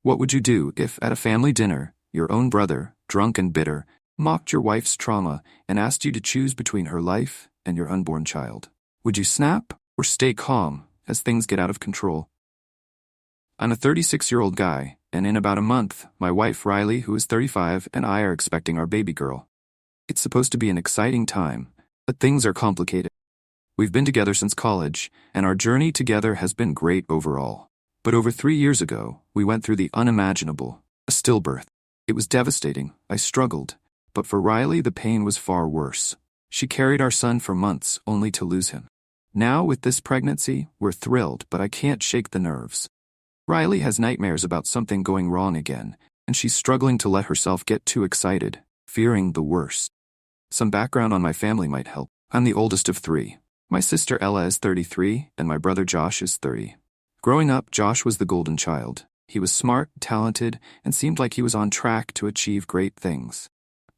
What would you do if, at a family dinner, your own brother, drunk and bitter, mocked your wife's trauma and asked you to choose between her life and your unborn child? Would you snap or stay calm as things get out of control? I'm a 36-year-old guy, and in about a month, my wife Riley, who is 35, and I are expecting our baby girl. It's supposed to be an exciting time, but things are complicated. We've been together since college, and our journey together has been great overall. But over 3 years ago, we went through the unimaginable, a stillbirth. It was devastating. I struggled. But for Riley, the pain was far worse. She carried our son for months, only to lose him. Now, with this pregnancy, we're thrilled, but I can't shake the nerves. Riley has nightmares about something going wrong again, and she's struggling to let herself get too excited, fearing the worst. Some background on my family might help. I'm the oldest of 3. My sister Ella is 33, and my brother Josh is 30. Growing up, Josh was the golden child. He was smart, talented, and seemed like he was on track to achieve great things.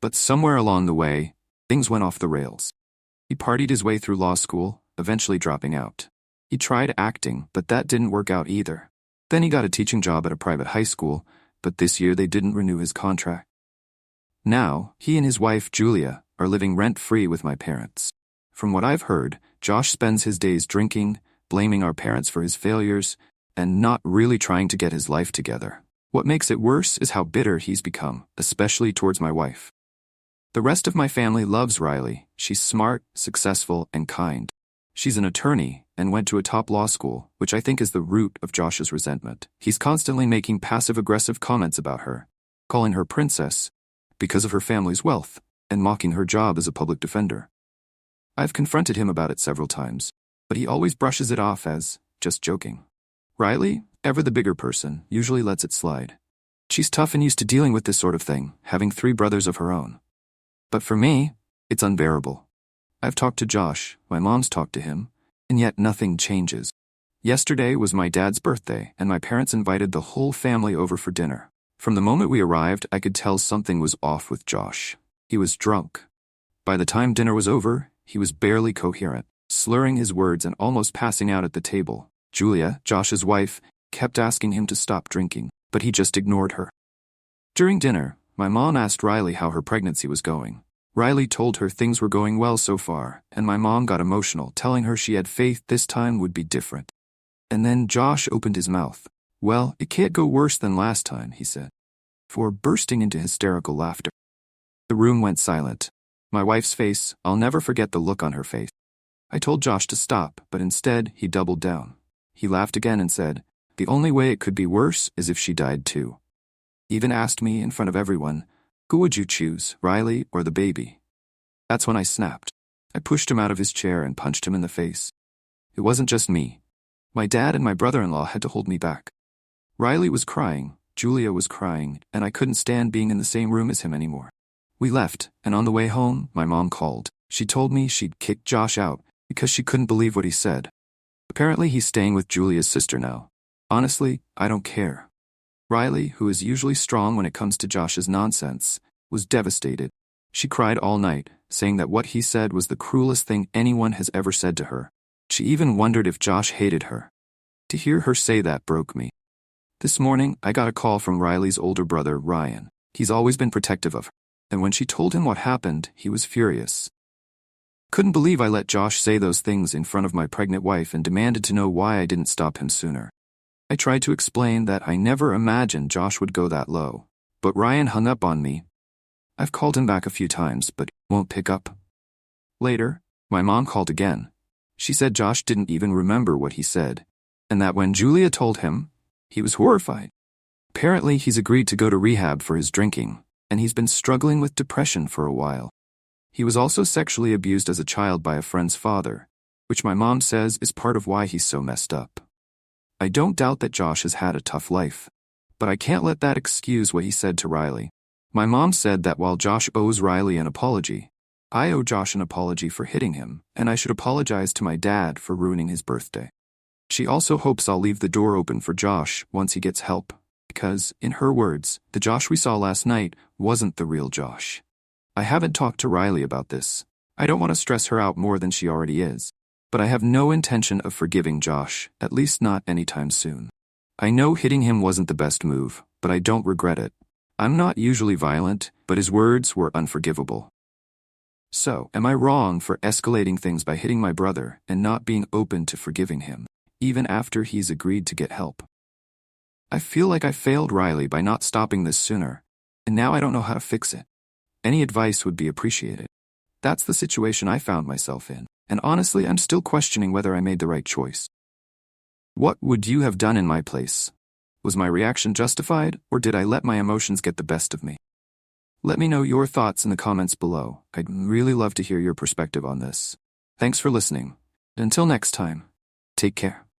But somewhere along the way, things went off the rails. He partied his way through law school, eventually dropping out. He tried acting, but that didn't work out either. Then he got a teaching job at a private high school, but this year they didn't renew his contract. Now, he and his wife, Julia, are living rent-free with my parents. From what I've heard, Josh spends his days drinking, blaming our parents for his failures, and not really trying to get his life together. What makes it worse is how bitter he's become, especially towards my wife. The rest of my family loves Riley. She's smart, successful, and kind. She's an attorney and went to a top law school, which I think is the root of Josh's resentment. He's constantly making passive-aggressive comments about her, calling her princess because of her family's wealth, and mocking her job as a public defender. I've confronted him about it several times, but he always brushes it off as just joking. Riley, ever the bigger person, usually lets it slide. She's tough and used to dealing with this sort of thing, having 3 brothers of her own. But for me, it's unbearable. I've talked to Josh, my mom's talked to him, and yet nothing changes. Yesterday was my dad's birthday, and my parents invited the whole family over for dinner. From the moment we arrived, I could tell something was off with Josh. He was drunk. By the time dinner was over, he was barely coherent, slurring his words and almost passing out at the table. Julia, Josh's wife, kept asking him to stop drinking, but he just ignored her. During dinner, my mom asked Riley how her pregnancy was going. Riley told her things were going well so far, and my mom got emotional, telling her she had faith this time would be different. And then Josh opened his mouth. "Well, it can't go worse than last time," he said, before bursting into hysterical laughter. The room went silent. My wife's face, I'll never forget the look on her face. I told Josh to stop, but instead he doubled down. He laughed again and said, "The only way it could be worse is if she died too." He even asked me in front of everyone, "Who would you choose, Riley or the baby?" That's when I snapped. I pushed him out of his chair and punched him in the face. It wasn't just me. My dad and my brother-in-law had to hold me back. Riley was crying, Julia was crying, and I couldn't stand being in the same room as him anymore. We left, and on the way home, my mom called. She told me she'd kicked Josh out because she couldn't believe what he said. Apparently he's staying with Julia's sister now. Honestly, I don't care. Riley, who is usually strong when it comes to Josh's nonsense, was devastated. She cried all night, saying that what he said was the cruelest thing anyone has ever said to her. She even wondered if Josh hated her. To hear her say that broke me. This morning, I got a call from Riley's older brother, Ryan. He's always been protective of her, and when she told him what happened, he was furious. Couldn't believe I let Josh say those things in front of my pregnant wife and demanded to know why I didn't stop him sooner. I tried to explain that I never imagined Josh would go that low, but Ryan hung up on me. I've called him back a few times, but he won't pick up. Later, my mom called again. She said Josh didn't even remember what he said, and that when Julia told him, he was horrified. Apparently, he's agreed to go to rehab for his drinking, and he's been struggling with depression for a while. He was also sexually abused as a child by a friend's father, which my mom says is part of why he's so messed up. I don't doubt that Josh has had a tough life, but I can't let that excuse what he said to Riley. My mom said that while Josh owes Riley an apology, I owe Josh an apology for hitting him, and I should apologize to my dad for ruining his birthday. She also hopes I'll leave the door open for Josh once he gets help, because, in her words, the Josh we saw last night wasn't the real Josh. I haven't talked to Riley about this. I don't want to stress her out more than she already is, but I have no intention of forgiving Josh, at least not anytime soon. I know hitting him wasn't the best move, but I don't regret it. I'm not usually violent, but his words were unforgivable. So, am I wrong for escalating things by hitting my brother and not being open to forgiving him, even after he's agreed to get help? I feel like I failed Riley by not stopping this sooner, and now I don't know how to fix it. Any advice would be appreciated. That's the situation I found myself in, and honestly, I'm still questioning whether I made the right choice. What would you have done in my place? Was my reaction justified, or did I let my emotions get the best of me? Let me know your thoughts in the comments below. I'd really love to hear your perspective on this. Thanks for listening. Until next time, take care.